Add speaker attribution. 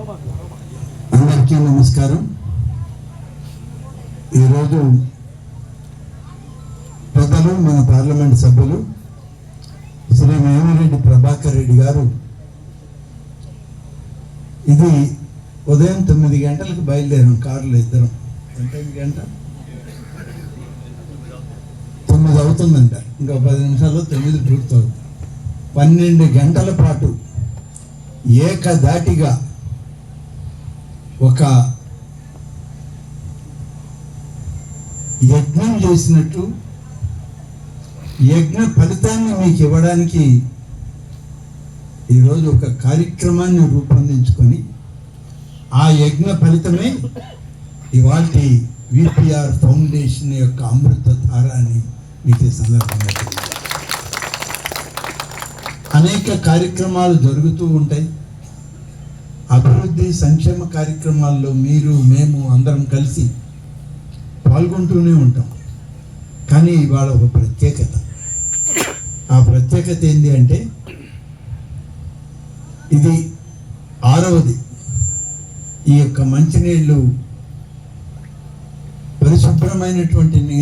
Speaker 1: అందరికీ నమస్కారం. ఈరోజు పెద్దలు మన పార్లమెంట్ సభ్యులు శ్రీ వేమిరెడ్డి ప్రభాకర్ రెడ్డి గారు ఇది ఉదయం 9 గంటలకు బయలుదేరాం కారులో ఇద్దరం. ఎంత గంట 9 అవుతుందంట, ఇంకా 10 నిమిషాల్లో 9 పూర్తవుతుంది. 12 గంటల పాటు ఏకధాటిగా ఒక యజ్ఞం చేసినట్టు యజ్ఞ ఫలితాన్ని మీకు ఇవ్వడానికి ఈరోజు ఒక కార్యక్రమాన్ని రూపొందించుకొని ఆ యజ్ఞ ఫలితమే ఇవాల్టి విపిఆర్ ఫౌండేషన్ యొక్క అమృత ధార అని మీకు ఈ సందర్భంగా అనేక కార్యక్రమాలు జరుగుతూ ఉంటాయి. అభివృద్ధి సంక్షేమ కార్యక్రమాల్లో మీరు మేము అందరం కలిసి పాల్గొంటూనే ఉంటాం. కానీ ఇవాళ ఒక ప్రత్యేకత. ఆ ప్రత్యేకత ఏంటి అంటే ఇది 6వది. ఈ యొక్క మంచినీళ్ళు పరిశుభ్రమైనటువంటి